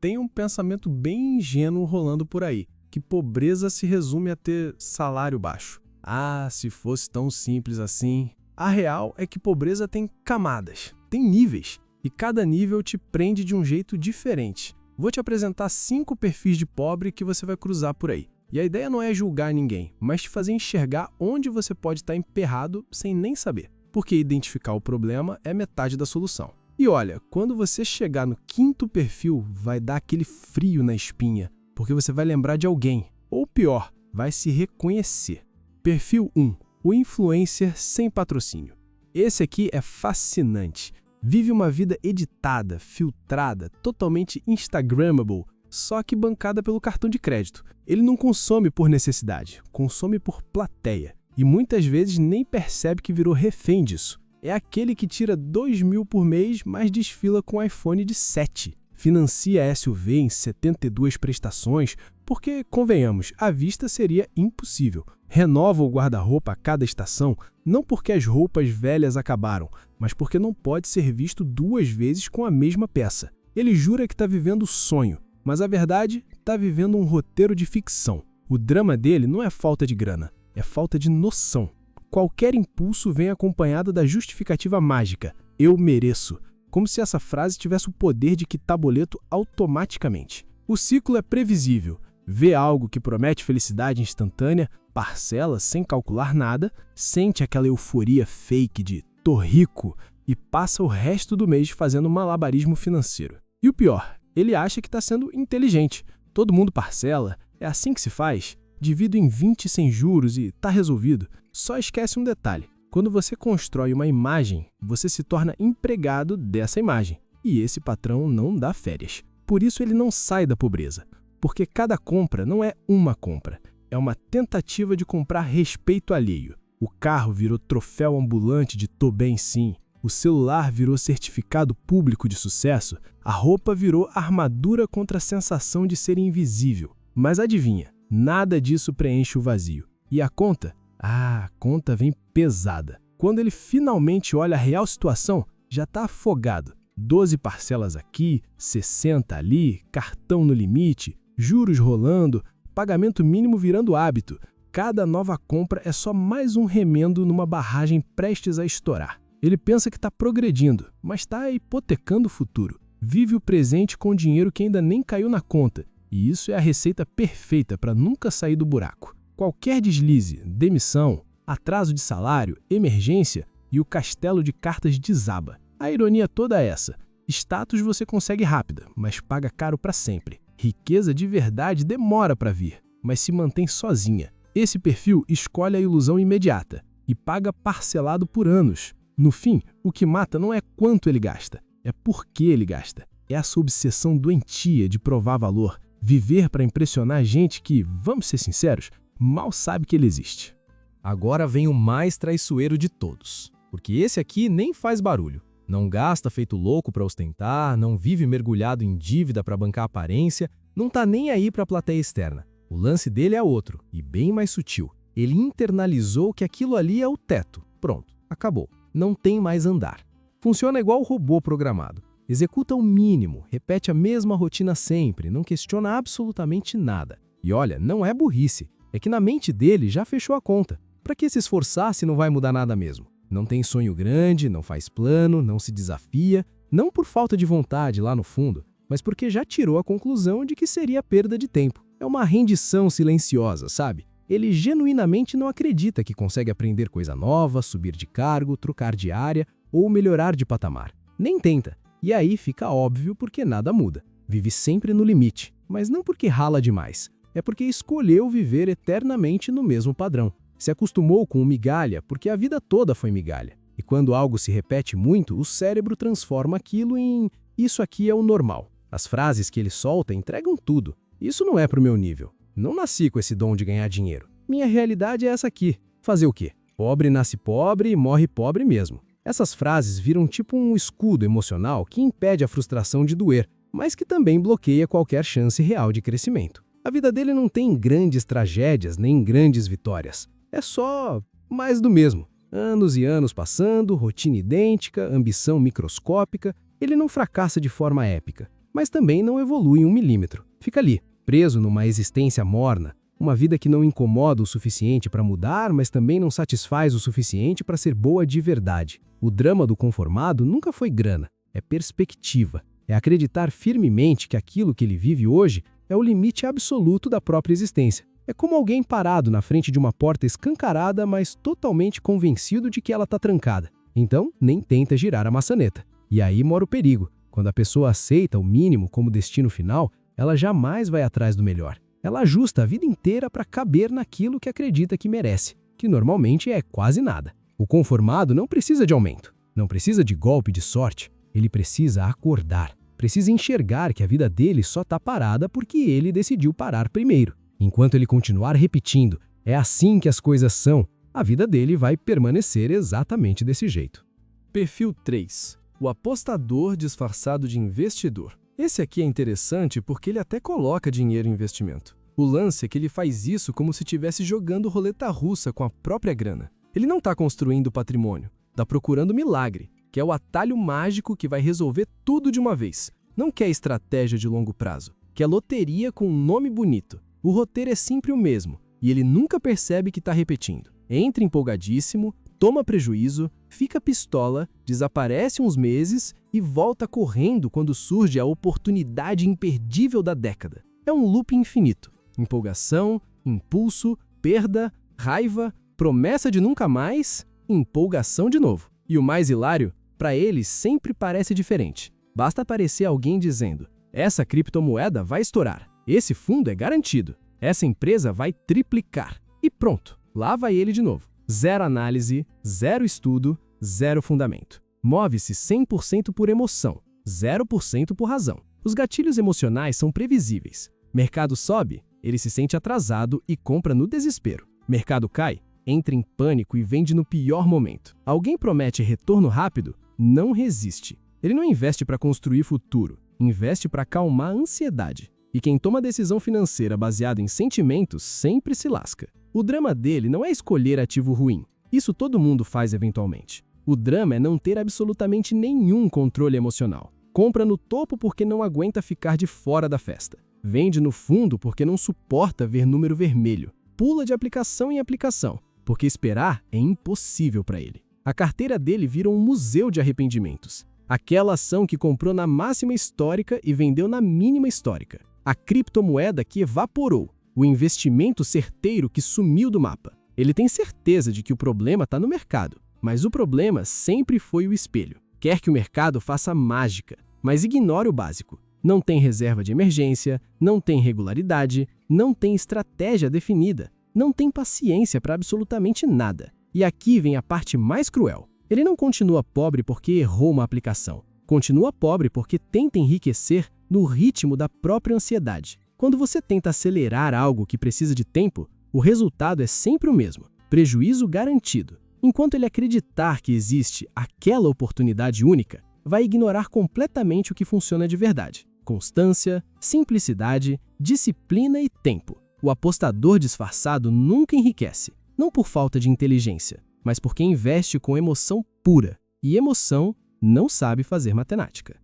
Tem um pensamento bem ingênuo rolando por aí, que pobreza se resume a ter salário baixo. Ah, se fosse tão simples assim. A real é que pobreza tem camadas, tem níveis, e cada nível te prende de um jeito diferente. Vou te apresentar 5 perfis de pobre que você vai cruzar por aí. E a ideia não é julgar ninguém, mas te fazer enxergar onde você pode estar emperrado sem nem saber. Porque identificar o problema é metade da solução. E olha, quando você chegar no 5º perfil, vai dar aquele frio na espinha, porque você vai lembrar de alguém, ou pior, vai se reconhecer. Perfil 1. O influencer sem patrocínio. Esse aqui é fascinante. Vive uma vida editada, filtrada, totalmente instagrammable, só que bancada pelo cartão de crédito. Ele não consome por necessidade, consome por plateia. E muitas vezes nem percebe que virou refém disso. É aquele que tira 2.000 por mês, mas desfila com iPhone de 7. Financia SUV em 72 prestações, porque, convenhamos, à vista seria impossível. Renova o guarda-roupa a cada estação, não porque as roupas velhas acabaram, mas porque não pode ser visto 2 vezes com a mesma peça. Ele jura que está vivendo o sonho, mas a verdade está vivendo um roteiro de ficção. O drama dele não é falta de grana, é falta de noção. Qualquer impulso vem acompanhado da justificativa mágica, eu mereço, como se essa frase tivesse o poder de quitar boleto automaticamente. O ciclo é previsível. Vê algo que promete felicidade instantânea, parcela sem calcular nada, sente aquela euforia fake de tô rico e passa o resto do mês fazendo malabarismo financeiro. E o pior, ele acha que está sendo inteligente. Todo mundo parcela, é assim que se faz. Divido em 20 sem juros e tá resolvido. Só esquece um detalhe. Quando você constrói uma imagem, você se torna empregado dessa imagem. E esse patrão não dá férias. Por isso ele não sai da pobreza. Porque cada compra não é uma compra. É uma tentativa de comprar respeito alheio. O carro virou troféu ambulante de tô bem sim. O celular virou certificado público de sucesso. A roupa virou armadura contra a sensação de ser invisível. Mas adivinha? Nada disso preenche o vazio. E a conta? Ah, a conta vem pesada. Quando ele finalmente olha a real situação, já está afogado. 12 parcelas aqui, 60 ali, cartão no limite, juros rolando, pagamento mínimo virando hábito. Cada nova compra é só mais um remendo numa barragem prestes a estourar. Ele pensa que está progredindo, mas está hipotecando o futuro. Vive o presente com dinheiro que ainda nem caiu na conta. E isso é a receita perfeita para nunca sair do buraco. Qualquer deslize, demissão, atraso de salário, emergência e o castelo de cartas desaba. A ironia toda é essa. Status você consegue rápida, mas paga caro para sempre. Riqueza de verdade demora para vir, mas se mantém sozinha. Esse perfil escolhe a ilusão imediata e paga parcelado por anos. No fim, o que mata não é quanto ele gasta, é por que ele gasta. É essa obsessão doentia de provar valor, viver para impressionar gente que, vamos ser sinceros, mal sabe que ele existe. Agora vem o mais traiçoeiro de todos, porque esse aqui nem faz barulho. Não gasta feito louco para ostentar, não vive mergulhado em dívida para bancar a aparência, não tá nem aí para a plateia externa. O lance dele é outro, e bem mais sutil. Ele internalizou que aquilo ali é o teto. Pronto, acabou. Não tem mais andar. Funciona igual o robô programado. Executa o mínimo, repete a mesma rotina sempre, não questiona absolutamente nada. E olha, não é burrice, é que na mente dele já fechou a conta. Para que se esforçar se não vai mudar nada mesmo? Não tem sonho grande, não faz plano, não se desafia, não por falta de vontade lá no fundo, mas porque já tirou a conclusão de que seria perda de tempo. É uma rendição silenciosa, sabe? Ele genuinamente não acredita que consegue aprender coisa nova, subir de cargo, trocar de área ou melhorar de patamar. Nem tenta. E aí fica óbvio porque nada muda. Vive sempre no limite, mas não porque rala demais. É porque escolheu viver eternamente no mesmo padrão. Se acostumou com o migalha porque a vida toda foi migalha. E quando algo se repete muito, o cérebro transforma aquilo em isso aqui é o normal. As frases que ele solta entregam tudo. Isso não é pro meu nível. Não nasci com esse dom de ganhar dinheiro. Minha realidade é essa aqui. Fazer o quê? Pobre nasce pobre e morre pobre mesmo. Essas frases viram tipo um escudo emocional que impede a frustração de doer, mas que também bloqueia qualquer chance real de crescimento. A vida dele não tem grandes tragédias nem grandes vitórias. É só mais do mesmo. Anos e anos passando, rotina idêntica, ambição microscópica. Ele não fracassa de forma épica, mas também não evolui em 1 milímetro. Fica ali, preso numa existência morna, uma vida que não incomoda o suficiente para mudar, mas também não satisfaz o suficiente para ser boa de verdade. O drama do conformado nunca foi grana, é perspectiva. É acreditar firmemente que aquilo que ele vive hoje é o limite absoluto da própria existência. É como alguém parado na frente de uma porta escancarada, mas totalmente convencido de que ela está trancada. Então, nem tenta girar a maçaneta. E aí mora o perigo. Quando a pessoa aceita o mínimo como destino final, ela jamais vai atrás do melhor. Ela ajusta a vida inteira para caber naquilo que acredita que merece, que normalmente é quase nada. O conformado não precisa de aumento, não precisa de golpe de sorte. Ele precisa acordar, precisa enxergar que a vida dele só está parada porque ele decidiu parar primeiro. Enquanto ele continuar repetindo, é assim que as coisas são, a vida dele vai permanecer exatamente desse jeito. Perfil 3. O apostador disfarçado de investidor. Esse aqui é interessante porque ele até coloca dinheiro em investimento. O lance é que ele faz isso como se estivesse jogando roleta russa com a própria grana. Ele não está construindo patrimônio, está procurando milagre, que é o atalho mágico que vai resolver tudo de uma vez. Não quer estratégia de longo prazo, quer loteria com um nome bonito. O roteiro é sempre o mesmo, e ele nunca percebe que está repetindo. Entra empolgadíssimo, toma prejuízo, fica pistola, desaparece uns meses e volta correndo quando surge a oportunidade imperdível da década. É um loop infinito. Empolgação, impulso, perda, raiva, promessa de nunca mais, empolgação de novo. E o mais hilário, para ele sempre parece diferente. Basta aparecer alguém dizendo: essa criptomoeda vai estourar, esse fundo é garantido, essa empresa vai triplicar. E pronto, lá vai ele de novo. Zero análise, zero estudo, zero fundamento. Move-se 100% por emoção, 0% por razão. Os gatilhos emocionais são previsíveis. Mercado sobe, ele se sente atrasado e compra no desespero. Mercado cai, entra em pânico e vende no pior momento. Alguém promete retorno rápido, não resiste. Ele não investe para construir futuro, investe para acalmar a ansiedade. E quem toma decisão financeira baseada em sentimentos sempre se lasca. O drama dele não é escolher ativo ruim. Isso todo mundo faz eventualmente. O drama é não ter absolutamente nenhum controle emocional. Compra no topo porque não aguenta ficar de fora da festa. Vende no fundo porque não suporta ver número vermelho. Pula de aplicação em aplicação, porque esperar é impossível para ele. A carteira dele vira um museu de arrependimentos. Aquela ação que comprou na máxima histórica e vendeu na mínima histórica. A criptomoeda que evaporou. O investimento certeiro que sumiu do mapa. Ele tem certeza de que o problema está no mercado, mas o problema sempre foi o espelho. Quer que o mercado faça mágica, mas ignore o básico. Não tem reserva de emergência, não tem regularidade, não tem estratégia definida, não tem paciência para absolutamente nada. E aqui vem a parte mais cruel. Ele não continua pobre porque errou uma aplicação. Continua pobre porque tenta enriquecer no ritmo da própria ansiedade. Quando você tenta acelerar algo que precisa de tempo, o resultado é sempre o mesmo, prejuízo garantido. Enquanto ele acreditar que existe aquela oportunidade única, vai ignorar completamente o que funciona de verdade. Constância, simplicidade, disciplina e tempo. O apostador disfarçado nunca enriquece, não por falta de inteligência, mas porque investe com emoção pura. E emoção não sabe fazer matemática.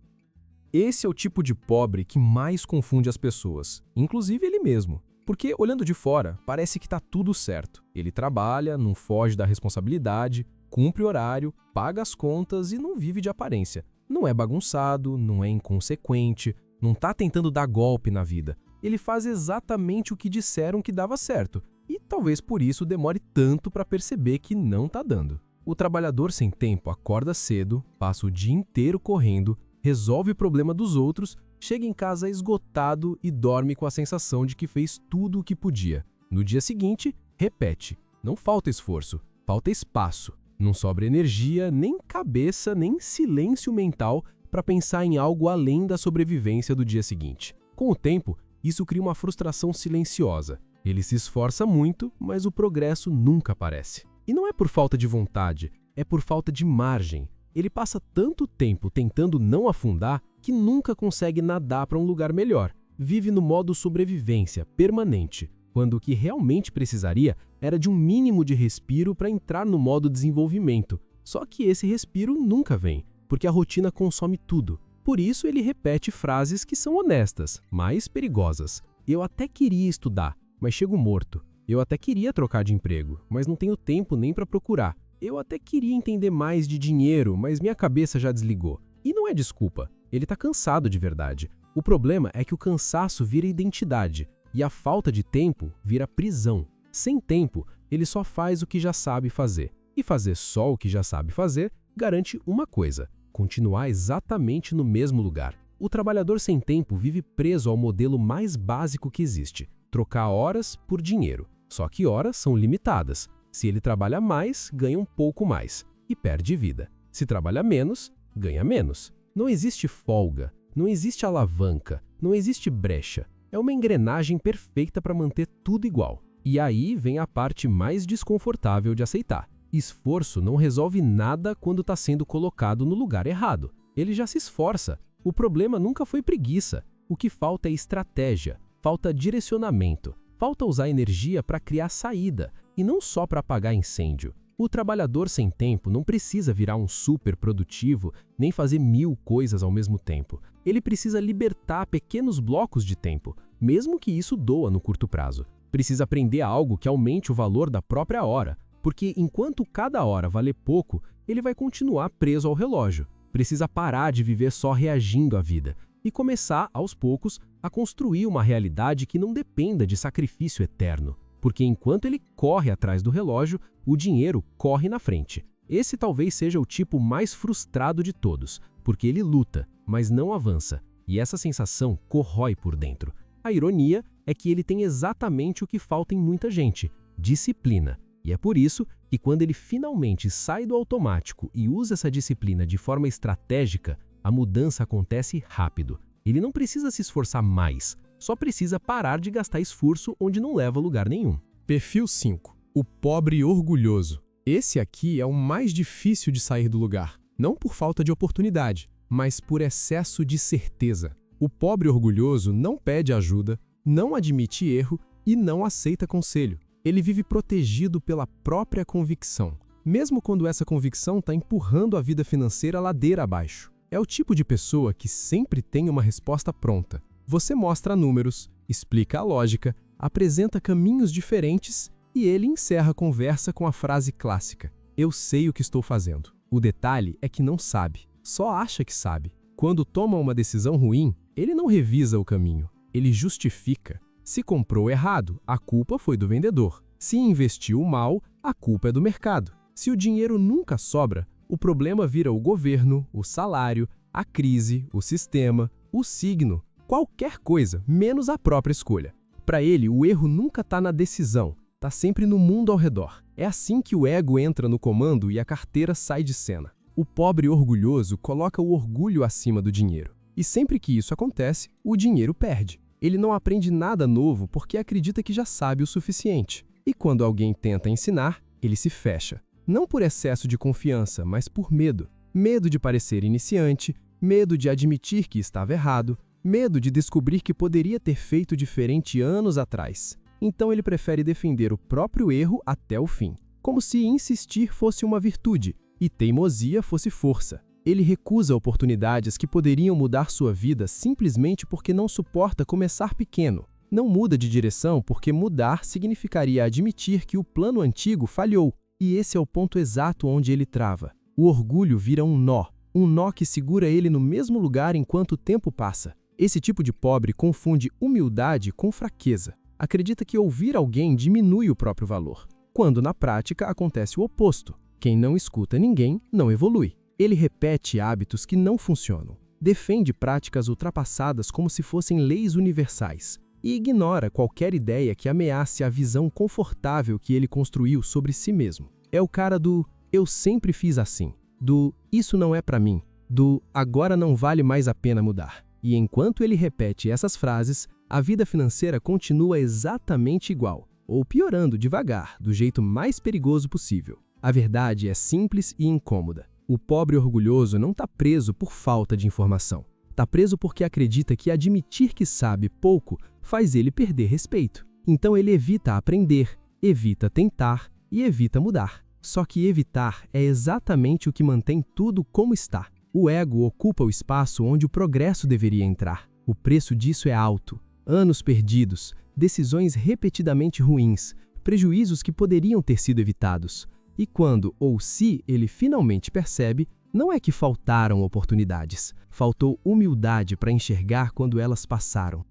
Esse é o tipo de pobre que mais confunde as pessoas, inclusive ele mesmo. Porque, olhando de fora, parece que está tudo certo. Ele trabalha, não foge da responsabilidade, cumpre horário, paga as contas e não vive de aparência. Não é bagunçado, não é inconsequente, não está tentando dar golpe na vida. Ele faz exatamente o que disseram que dava certo. E talvez por isso demore tanto para perceber que não está dando. O trabalhador sem tempo acorda cedo, passa o dia inteiro correndo, resolve o problema dos outros, chega em casa esgotado e dorme com a sensação de que fez tudo o que podia. No dia seguinte, repete. Não falta esforço, falta espaço. Não sobra energia, nem cabeça, nem silêncio mental para pensar em algo além da sobrevivência do dia seguinte. Com o tempo, isso cria uma frustração silenciosa. Ele se esforça muito, mas o progresso nunca aparece. E não é por falta de vontade, é por falta de margem. Ele passa tanto tempo tentando não afundar que nunca consegue nadar para um lugar melhor. Vive no modo sobrevivência permanente, quando o que realmente precisaria era de um mínimo de respiro para entrar no modo desenvolvimento. Só que esse respiro nunca vem, porque a rotina consome tudo. Por isso ele repete frases que são honestas, mas perigosas. Eu até queria estudar, mas chego morto. Eu até queria trocar de emprego, mas não tenho tempo nem para procurar. Eu até queria entender mais de dinheiro, mas minha cabeça já desligou. E não é desculpa, ele está cansado de verdade. O problema é que o cansaço vira identidade e a falta de tempo vira prisão. Sem tempo, ele só faz o que já sabe fazer. E fazer só o que já sabe fazer garante uma coisa: continuar exatamente no mesmo lugar. O trabalhador sem tempo vive preso ao modelo mais básico que existe: trocar horas por dinheiro. Só que horas são limitadas. Se ele trabalha mais, ganha um pouco mais e perde vida. Se trabalha menos, ganha menos. Não existe folga, não existe alavanca, não existe brecha. É uma engrenagem perfeita para manter tudo igual. E aí vem a parte mais desconfortável de aceitar. Esforço não resolve nada quando está sendo colocado no lugar errado. Ele já se esforça. O problema nunca foi preguiça. O que falta é estratégia, falta direcionamento, falta usar energia para criar saída e não só para apagar incêndio. O trabalhador sem tempo não precisa virar um super produtivo nem fazer 1000 coisas ao mesmo tempo. Ele precisa libertar pequenos blocos de tempo, mesmo que isso doa no curto prazo. Precisa aprender algo que aumente o valor da própria hora, porque enquanto cada hora valer pouco, ele vai continuar preso ao relógio. Precisa parar de viver só reagindo à vida e começar, aos poucos, a construir uma realidade que não dependa de sacrifício eterno. Porque enquanto ele corre atrás do relógio, o dinheiro corre na frente. Esse talvez seja o tipo mais frustrado de todos, porque ele luta, mas não avança, e essa sensação corrói por dentro. A ironia é que ele tem exatamente o que falta em muita gente: disciplina. E é por isso que quando ele finalmente sai do automático e usa essa disciplina de forma estratégica, a mudança acontece rápido. Ele não precisa se esforçar mais, só precisa parar de gastar esforço onde não leva a lugar nenhum. Perfil 5. O pobre orgulhoso. Esse aqui é o mais difícil de sair do lugar. Não por falta de oportunidade, mas por excesso de certeza. O pobre orgulhoso não pede ajuda, não admite erro e não aceita conselho. Ele vive protegido pela própria convicção, mesmo quando essa convicção está empurrando a vida financeira ladeira abaixo. É o tipo de pessoa que sempre tem uma resposta pronta. Você mostra números, explica a lógica, apresenta caminhos diferentes e ele encerra a conversa com a frase clássica: eu sei o que estou fazendo. O detalhe é que não sabe, só acha que sabe. Quando toma uma decisão ruim, ele não revisa o caminho, ele justifica. Se comprou errado, a culpa foi do vendedor. Se investiu mal, a culpa é do mercado. Se o dinheiro nunca sobra, o problema vira o governo, o salário, a crise, o sistema, o signo, qualquer coisa, menos a própria escolha. Para ele, o erro nunca está na decisão, está sempre no mundo ao redor. É assim que o ego entra no comando e a carteira sai de cena. O pobre orgulhoso coloca o orgulho acima do dinheiro. E sempre que isso acontece, o dinheiro perde. Ele não aprende nada novo porque acredita que já sabe o suficiente. E quando alguém tenta ensinar, ele se fecha. Não por excesso de confiança, mas por medo. Medo de parecer iniciante, medo de admitir que estava errado, medo de descobrir que poderia ter feito diferente anos atrás. Então ele prefere defender o próprio erro até o fim, como se insistir fosse uma virtude e teimosia fosse força. Ele recusa oportunidades que poderiam mudar sua vida simplesmente porque não suporta começar pequeno. Não muda de direção porque mudar significaria admitir que o plano antigo falhou. E esse é o ponto exato onde ele trava. O orgulho vira um nó que segura ele no mesmo lugar enquanto o tempo passa. Esse tipo de pobre confunde humildade com fraqueza. Acredita que ouvir alguém diminui o próprio valor, quando na prática acontece o oposto. Quem não escuta ninguém não evolui. Ele repete hábitos que não funcionam, defende práticas ultrapassadas como se fossem leis universais e ignora qualquer ideia que ameace a visão confortável que ele construiu sobre si mesmo. É o cara do "eu sempre fiz assim", do "isso não é pra mim", do "agora não vale mais a pena mudar". E enquanto ele repete essas frases, a vida financeira continua exatamente igual, ou piorando devagar, do jeito mais perigoso possível. A verdade é simples e incômoda. O pobre orgulhoso não está preso por falta de informação. Está preso porque acredita que admitir que sabe pouco faz ele perder respeito. Então ele evita aprender, evita tentar e evita mudar. Só que evitar é exatamente o que mantém tudo como está. O ego ocupa o espaço onde o progresso deveria entrar. O preço disso é alto. Anos perdidos, decisões repetidamente ruins, prejuízos que poderiam ter sido evitados. E quando ou se ele finalmente percebe, não é que faltaram oportunidades, faltou humildade para enxergar quando elas passaram.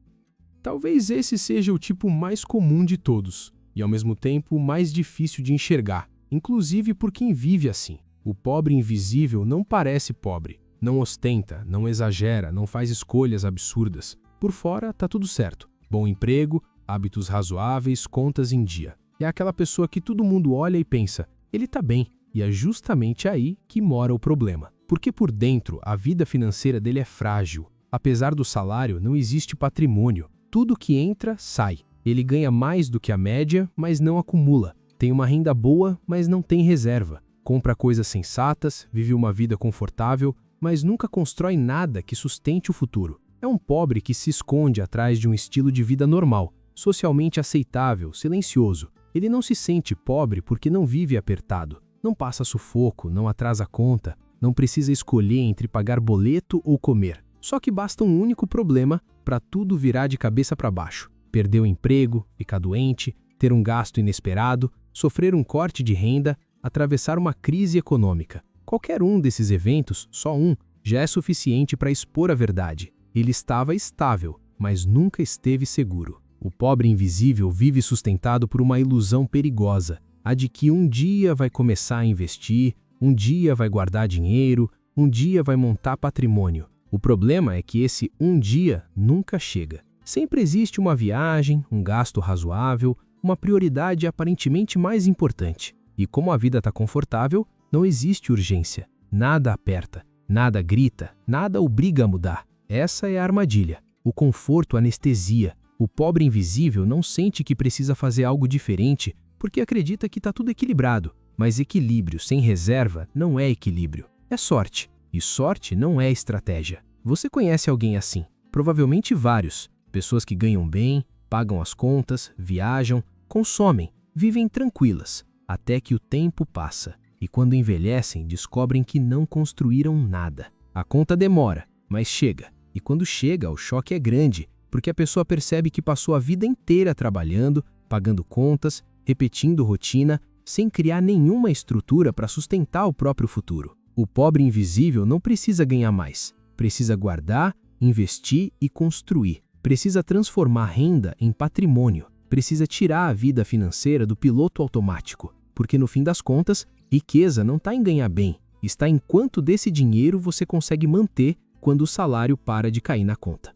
Talvez esse seja o tipo mais comum de todos, e ao mesmo tempo o mais difícil de enxergar, inclusive por quem vive assim. O pobre invisível não parece pobre, não ostenta, não exagera, não faz escolhas absurdas. Por fora, tá tudo certo. Bom emprego, hábitos razoáveis, contas em dia. É aquela pessoa que todo mundo olha e pensa, ele tá bem, e é justamente aí que mora o problema. Porque por dentro, a vida financeira dele é frágil. Apesar do salário, não existe patrimônio. Tudo que entra, sai. Ele ganha mais do que a média, mas não acumula. Tem uma renda boa, mas não tem reserva. Compra coisas sensatas, vive uma vida confortável, mas nunca constrói nada que sustente o futuro. É um pobre que se esconde atrás de um estilo de vida normal, socialmente aceitável, silencioso. Ele não se sente pobre porque não vive apertado. Não passa sufoco, não atrasa conta, não precisa escolher entre pagar boleto ou comer. Só que basta um único problema para tudo virar de cabeça para baixo. Perder o emprego, ficar doente, ter um gasto inesperado, sofrer um corte de renda, atravessar uma crise econômica. Qualquer um desses eventos, só um, já é suficiente para expor a verdade. Ele estava estável, mas nunca esteve seguro. O pobre invisível vive sustentado por uma ilusão perigosa, a de que um dia vai começar a investir, um dia vai guardar dinheiro, um dia vai montar patrimônio. O problema é que esse um dia nunca chega. Sempre existe uma viagem, um gasto razoável, uma prioridade aparentemente mais importante. E como a vida está confortável, não existe urgência. Nada aperta, nada grita, nada obriga a mudar. Essa é a armadilha. O conforto anestesia. O pobre invisível não sente que precisa fazer algo diferente porque acredita que está tudo equilibrado. Mas equilíbrio sem reserva não é equilíbrio. É sorte. E sorte não é estratégia. Você conhece alguém assim? Provavelmente vários. Pessoas que ganham bem, pagam as contas, viajam, consomem, vivem tranquilas, até que o tempo passa. E quando envelhecem, descobrem que não construíram nada. A conta demora, mas chega. E quando chega, o choque é grande, porque a pessoa percebe que passou a vida inteira trabalhando, pagando contas, repetindo rotina, sem criar nenhuma estrutura para sustentar o próprio futuro. O pobre invisível não precisa ganhar mais. Precisa guardar, investir e construir. Precisa transformar renda em patrimônio. Precisa tirar a vida financeira do piloto automático. Porque no fim das contas, riqueza não está em ganhar bem. Está em quanto desse dinheiro você consegue manter quando o salário para de cair na conta.